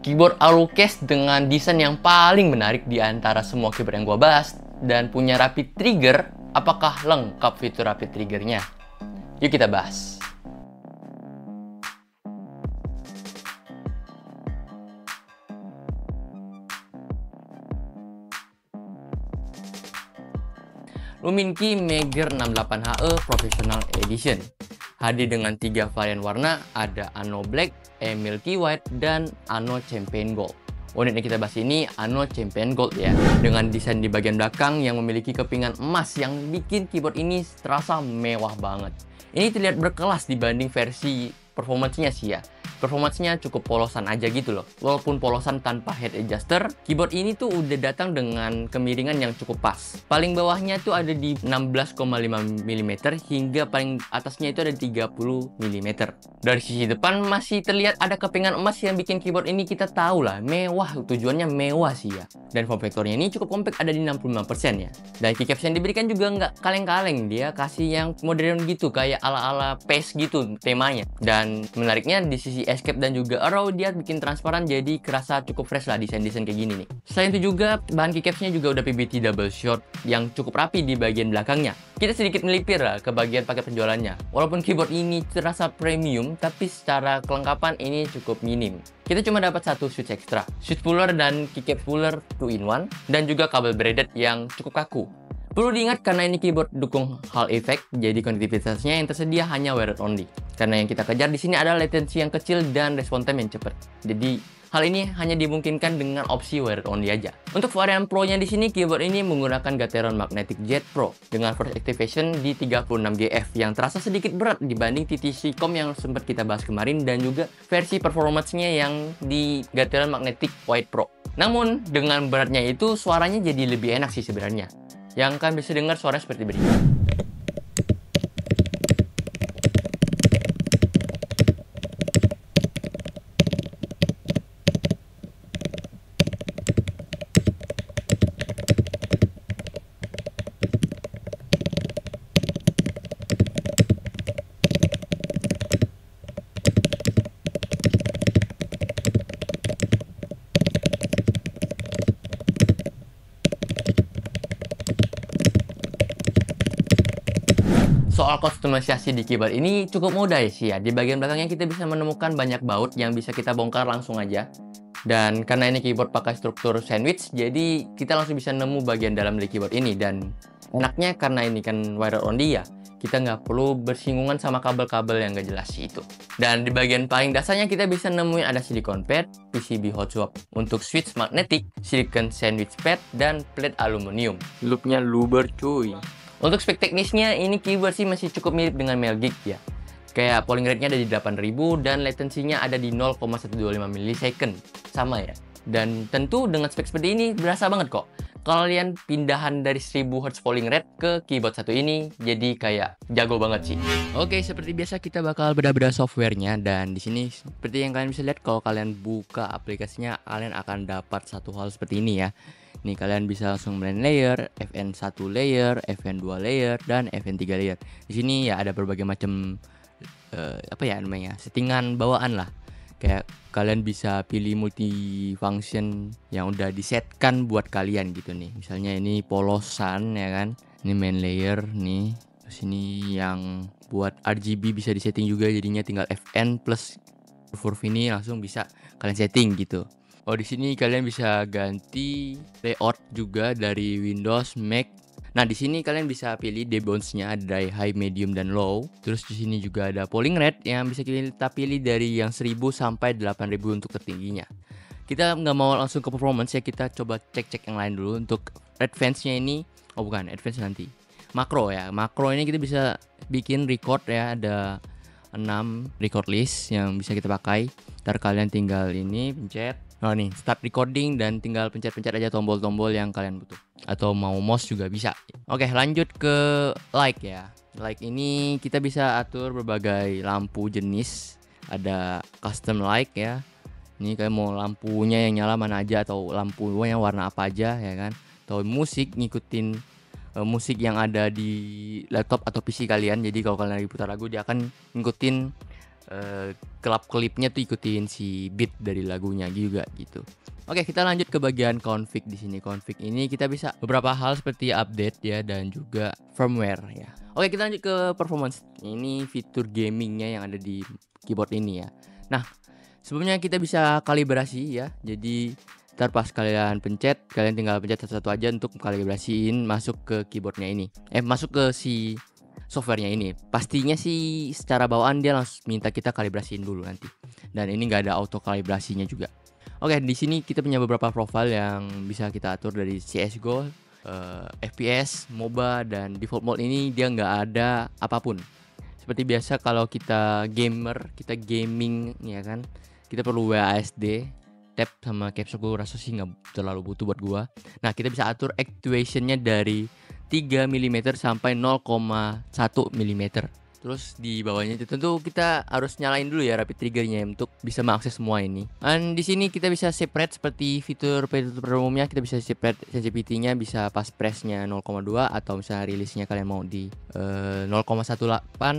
Keyboard Alucast dengan desain yang paling menarik di antara semua keyboard yang gua bahas dan punya rapid trigger. Apakah lengkap fitur rapid triggernya? Yuk kita bahas. Luminki Magyar 68HE Professional Edition hadir dengan 3 varian warna, ada Anno Black, Milky White, dan Anno Champagne Gold. Unit yang kita bahas ini Anno Champagne Gold ya, dengan desain di bagian belakang yang memiliki kepingan emas yang bikin keyboard ini terasa mewah banget. Ini terlihat berkelas dibanding versi performance-nya sih ya. Performance-nya cukup polosan aja gitu loh. Walaupun polosan tanpa head adjuster, keyboard ini tuh udah datang dengan kemiringan yang cukup pas. Paling bawahnya tuh ada di 16,5 mm hingga paling atasnya itu ada 30 mm. Dari sisi depan masih terlihat ada kepingan emas yang bikin keyboard ini kita tahu lah mewah, tujuannya mewah sih ya. Dan form factornya ini cukup compact, ada di 65% ya. Dan keycaps yang diberikan juga nggak kaleng-kaleng, dia kasih yang modern gitu kayak ala-ala PES gitu temanya. Dan menariknya di sisi escape dan juga arrow dia bikin transparan, jadi kerasa cukup fresh lah desain-desain kayak gini nih. Selain itu juga bahan keycapsnya juga udah PBT double shot yang cukup rapi di bagian belakangnya. Kita sedikit melipir lah ke bagian paket penjualannya. Walaupun keyboard ini terasa premium, tapi secara kelengkapan ini cukup minim. Kita cuma dapat satu switch ekstra, switch puller dan keycap puller 2-in-1, dan juga kabel braided yang cukup kaku. Perlu diingat karena ini keyboard dukung Hall effect, jadi konektivitasnya yang tersedia hanya wired only. Karena yang kita kejar di sini adalah latency yang kecil dan respon time yang cepat. Jadi hal ini hanya dimungkinkan dengan opsi wired only aja. Untuk varian Pro-nya di sini, keyboard ini menggunakan Gateron Magnetic Jet Pro dengan force activation di 36GF yang terasa sedikit berat dibanding TTC Com yang sempat kita bahas kemarin, dan juga versi performance-nya yang di Gateron Magnetic White Pro. Namun dengan beratnya itu suaranya jadi lebih enak sih sebenarnya. Yang kalian bisa dengar suaranya seperti berikut. Soal kustomisasi di keyboard ini cukup mudah ya sih ya. Di bagian belakangnya kita bisa menemukan banyak baut yang bisa kita bongkar langsung aja. Dan karena ini keyboard pakai struktur sandwich, jadi kita langsung bisa nemu bagian dalam dari keyboard ini. Dan enaknya karena ini kan wire only ya, kita nggak perlu bersinggungan sama kabel-kabel yang nggak jelas itu. Dan di bagian paling dasarnya kita bisa nemuin ada silicone pad, PCB hot swap untuk switch magnetic, silicone sandwich pad, dan plate aluminium. Loopnya luber cuy. Untuk spek teknisnya, ini keyboard sih masih cukup mirip dengan Melgeek ya. Kayak polling rate-nya ada di 8000 dan latency-nya ada di 0,125 millisecond. Sama ya. Dan tentu dengan spek seperti ini berasa banget kok. Kalian pindahan dari 1000 Hz polling rate ke keyboard satu ini jadi kayak jago banget sih. Oke, seperti biasa kita bakal beda-beda softwarenya, dan di sini seperti yang kalian bisa lihat kalau kalian buka aplikasinya, kalian akan dapat satu hal seperti ini ya. Nih kalian bisa langsung blend layer, FN1 layer, FN2 layer, dan FN3 layer. Di sini ya ada berbagai macam apa ya namanya, settingan bawaan lah. Kayak kalian bisa pilih multifunction yang udah disetkan buat kalian gitu nih. Misalnya ini polosan ya kan. Ini main layer nih. Terus ini yang buat RGB bisa disetting juga, jadinya tinggal FN plus curve ini langsung bisa kalian setting gitu. Oh, di sini kalian bisa ganti layout juga dari Windows, Mac. Nah, di sini kalian bisa pilih debounce-nya ada high, medium, dan low. Terus di sini juga ada polling rate yang bisa kita pilih dari yang 1000 sampai 8000 untuk tertingginya. Kita nggak mau langsung ke performance ya, kita coba cek-cek yang lain dulu. Untuk advance-nya ini, oh bukan, advance nanti. Makro ya, makro ini kita bisa bikin record ya, ada 6 record list yang bisa kita pakai. Ntar kalian tinggal ini pencet. Nah nih, start recording, dan tinggal pencet-pencet aja tombol-tombol yang kalian butuh. Atau mau mouse juga bisa. Oke, lanjut ke light ya. Light ini kita bisa atur berbagai lampu jenis. Ada custom light ya. Ini kalian mau lampunya yang nyala mana aja, atau lampunya warna apa aja ya kan. Atau musik, ngikutin musik yang ada di laptop atau PC kalian. Jadi kalau kalian lagi putar lagu, dia akan ngikutin kelap-kelipnya tuh ikutin si beat dari lagunya juga gitu. Oke, kita lanjut ke bagian config di sini. Config ini kita bisa beberapa hal seperti update ya dan juga firmware ya. Oke, kita lanjut ke performance. Ini fitur gamingnya yang ada di keyboard ini ya. Nah, sebelumnya kita bisa kalibrasi ya. Jadi ntar pas kalian pencet, kalian tinggal pencet satu-satu aja untuk kalibrasiin masuk ke keyboardnya ini. Masuk ke si softwarenya ini. Pastinya sih secara bawaan dia langsung minta kita kalibrasiin dulu nanti. Dan ini nggak ada auto kalibrasinya juga. Oke, di sini kita punya beberapa profile yang bisa kita atur dari CS:GO, FPS, MOBA, dan default mode ini dia nggak ada apapun. Seperti biasa kalau kita gamer, kita gaming ya kan, kita perlu WASD, tab sama caps lock, gue rasa sih nggak terlalu butuh buat gua. Nah, kita bisa atur actuationnya dari 3 mm sampai 0,1 mm. Terus di bawahnya itu tentu kita harus nyalain dulu ya rapid triggernya untuk bisa mengakses semua ini. Dan di sini kita bisa separate seperti fitur umumnya, kita bisa separate sensitivity-nya bisa pas pressnya 0,2 atau misalnya rilisnya kalian mau di 0,18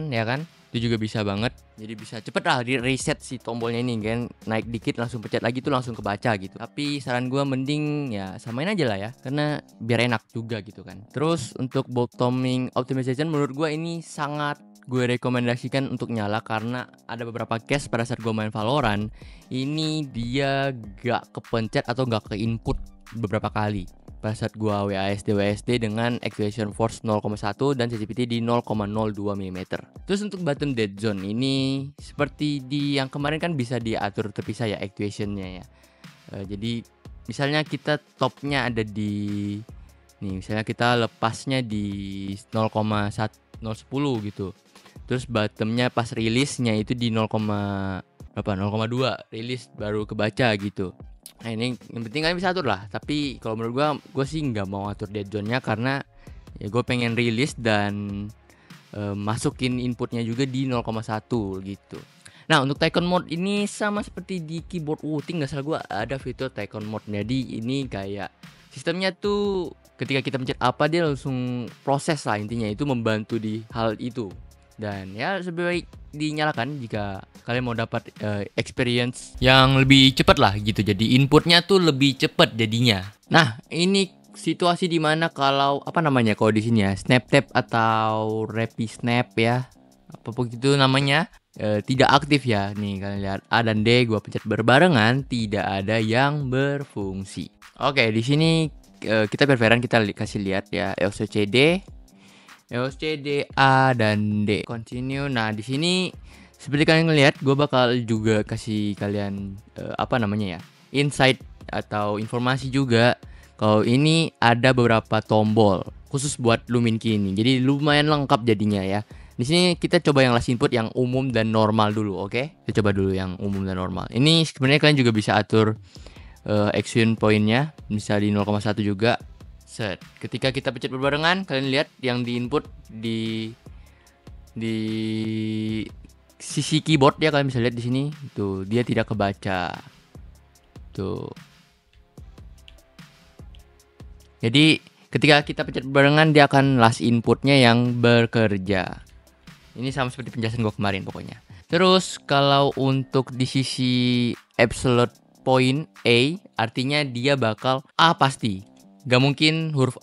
ya kan. Itu juga bisa banget. Jadi bisa cepet lah di reset si tombolnya ini kan, naik dikit langsung pencet lagi tuh langsung kebaca gitu. Tapi saran gue mending ya samain aja lah ya, karena biar enak juga gitu kan. Terus untuk bottoming optimization menurut gue ini sangat gue rekomendasikan untuk nyala, karena ada beberapa case pada saat gue main Valorant ini dia gak kepencet atau gak ke input beberapa kali pada saat gue WASD dengan actuation force 0,1 dan sensitivity di 0,02 mm. Terus untuk bottom dead zone ini seperti di yang kemarin kan bisa diatur terpisah ya actuationnya ya. Jadi misalnya kita topnya ada di nih, misalnya kita lepasnya di 0,10 gitu. Terus bottomnya pas rilisnya itu di 0,2 rilis baru kebaca gitu. Nah ini yang penting kalian bisa atur lah. Tapi kalau menurut gue sih nggak mau atur dead zone-nya, karena ya gue pengen rilis dan masukin inputnya juga di 0,1 gitu. Nah untuk Tycoon mode ini sama seperti di keyboard Wooting, nggak salah gue ada fitur Tycoon mode. Jadi ini kayak sistemnya tuh ketika kita pencet apa dia langsung proses lah, intinya itu membantu di hal itu. Dan ya sebaik dinyalakan jika kalian mau dapat experience yang lebih cepat lah gitu. Jadi inputnya tuh lebih cepat jadinya. Nah ini situasi dimana kalau kalau di sini ya snap tap atau rapid snap ya, apapun itu namanya, tidak aktif ya. Nih kalian lihat A dan D gua pencet berbarengan, tidak ada yang berfungsi. Oke, di sini kita preferan kita kasih lihat ya EOS CD, A dan D. Continue. Nah, di sini seperti kalian ngelihat, gue bakal juga kasih kalian insight atau informasi juga. Kalau ini ada beberapa tombol khusus buat Lumin Key ini. Jadi lumayan lengkap jadinya ya. Di sini kita coba yang last input yang umum dan normal dulu, oke? Kita coba dulu yang umum dan normal. Ini sebenarnya kalian juga bisa atur action point-nya, bisa di 0,1 juga. Set. Ketika kita pencet berbarengan, kalian lihat yang di input di sisi keyboard ya, kalian bisa lihat di sini. Tuh, dia tidak kebaca. Tuh. Jadi, ketika kita pencet berbarengan dia akan last inputnya yang bekerja. Ini sama seperti penjelasan gue kemarin pokoknya. Terus kalau untuk di sisi absolute point A, artinya dia bakal A pasti. Gak mungkin huruf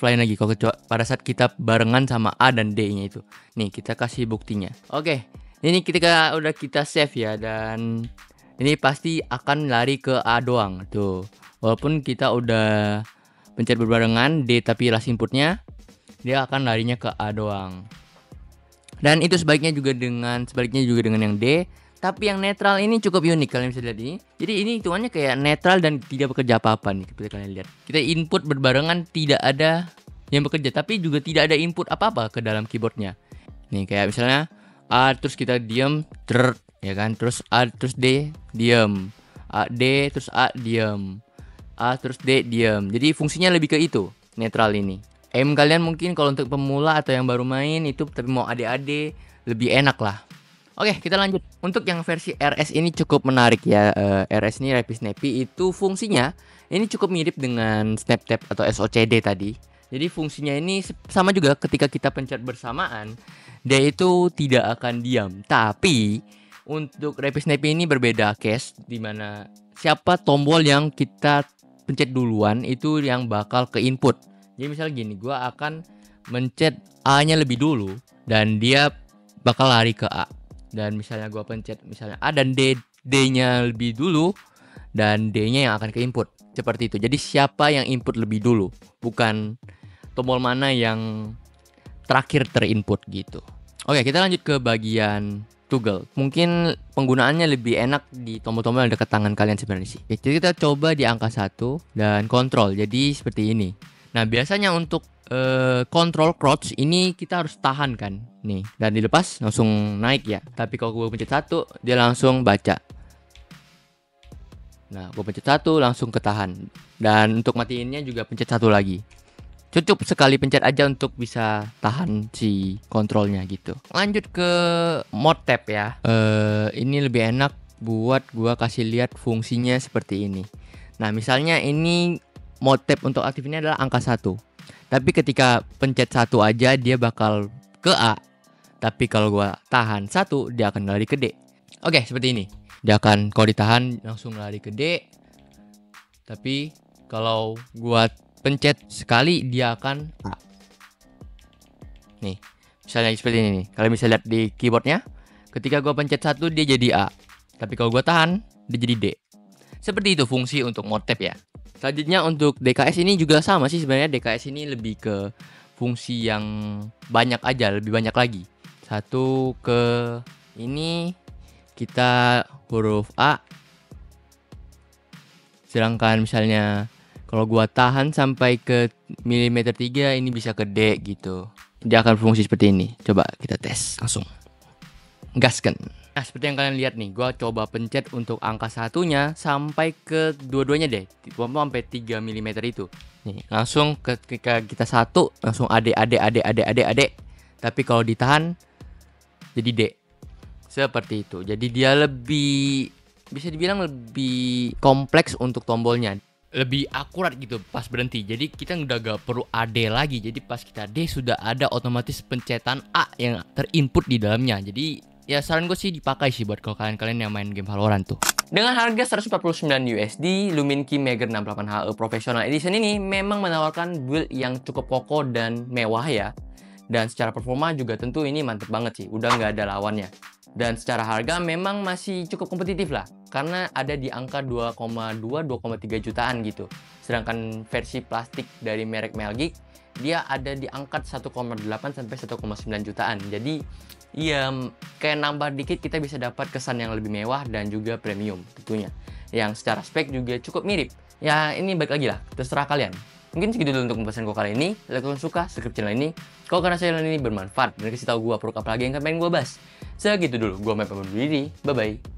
lain lagi kalau pada saat kita barengan sama A dan D-nya itu. Nih kita kasih buktinya. Oke, ini ketika udah kita save ya, dan ini pasti akan lari ke A doang tuh. Walaupun kita udah pencet berbarengan D tapi last inputnya, dia akan larinya ke A doang. Dan itu sebaliknya juga dengan yang D. Tapi yang netral ini cukup unik, kalian bisa lihat ini. Jadi ini hitungannya kayak netral dan tidak bekerja apa-apa nih, seperti kalian lihat. Kita input berbarengan tidak ada yang bekerja, tapi juga tidak ada input apa-apa ke dalam keyboardnya. Nih kayak misalnya A terus kita diam, ya kan. Terus A terus D diam. A D terus A diam. A terus D diam. Jadi fungsinya lebih ke itu, netral ini. M kalian mungkin kalau untuk pemula atau yang baru main itu tapi mau adik-adik lebih enak lah. Oke, kita lanjut. Untuk yang versi RS ini cukup menarik ya. RS ini Rapid Snappy itu fungsinya ini cukup mirip dengan Snap Tap atau SOCD tadi. Jadi fungsinya ini sama juga, ketika kita pencet bersamaan dia itu tidak akan diam, tapi untuk Rapid Snappy ini berbeda case, dimana siapa tombol yang kita pencet duluan itu yang bakal ke input. Jadi misalnya gini, gue akan mencet A-nya lebih dulu dan dia bakal lari ke A. Dan misalnya gue pencet misalnya A dan D-nya lebih dulu dan D-nya yang akan ke input. Seperti itu. Jadi siapa yang input lebih dulu, bukan tombol mana yang terakhir terinput gitu. Oke, kita lanjut ke bagian toggle. Mungkin penggunaannya lebih enak di tombol-tombol yang dekat tangan kalian sebenarnya sih. Oke, jadi kita coba di angka 1 dan kontrol. Jadi seperti ini. Nah, biasanya untuk control crouch ini kita harus tahan kan. Nih, dan dilepas langsung naik ya. Tapi kalau gue pencet 1, dia langsung baca. Nah, gue pencet 1 langsung ketahan. Dan untuk matiinnya juga pencet 1 lagi. Cukup sekali pencet aja untuk bisa tahan si kontrolnya gitu. Lanjut ke mode tab ya. Ini lebih enak buat gua kasih lihat fungsinya seperti ini. Nah, misalnya ini mode tab untuk aktif ini adalah angka 1. Tapi ketika pencet 1 aja dia bakal ke A. Tapi kalau gua tahan 1 dia akan lari ke D. Oke, seperti ini. Dia akan kalau ditahan langsung lari ke D. Tapi kalau gua pencet sekali dia akan A. Nih, misalnya seperti ini nih. Kalian bisa lihat di keyboardnya, ketika gua pencet 1 dia jadi A. Tapi kalau gua tahan dia jadi D. Seperti itu fungsi untuk mode tab ya. Selanjutnya untuk DKS ini juga sama sih sebenarnya. DKS ini lebih ke fungsi yang banyak aja, lebih banyak lagi. Satu ke ini kita huruf A. Sedangkan misalnya kalau gua tahan sampai ke milimeter 3 ini bisa ke D gitu. Dia akan berfungsi seperti ini. Coba kita tes langsung. Gaskan. Nah, seperti yang kalian lihat nih, gua coba pencet untuk angka 1-nya sampai ke dua-duanya deh. Sampai 3 mm itu. Nih, langsung ketika kita 1 langsung AD. Tapi kalau ditahan jadi D. Seperti itu. Jadi dia lebih bisa dibilang lebih kompleks untuk tombolnya. Lebih akurat gitu pas berhenti. Jadi kita udah gak perlu AD lagi. Jadi pas kita D sudah ada otomatis pencetan A yang terinput di dalamnya. Jadi ya saran gue sih dipakai sih buat kalau kalian yang main game Valorant tuh. Dengan harga 149 USD, Lumin Key Mager 68HE Professional Edition ini memang menawarkan build yang cukup kokoh dan mewah ya. Dan secara performa juga tentu ini mantep banget sih. Udah nggak ada lawannya. Dan secara harga memang masih cukup kompetitif lah. Karena ada di angka 2,2-2,3 jutaan gitu. Sedangkan versi plastik dari merek Melgeek, dia ada di angka 1,8 sampai 1,9 jutaan. Jadi ya kayak nambah dikit kita bisa dapat kesan yang lebih mewah dan juga premium tentunya. Yang secara spek juga cukup mirip. Ya ini balik lagi lah, terserah kalian. Mungkin segitu dulu untuk pembahasan gue kali ini. Kalau kalian suka, subscribe channel ini. Kalau karena channel ini bermanfaat dan kasih tahu gue produk apa lagi yang pengen gue bahas. Segitu dulu, gue main pamit diri. Bye-bye.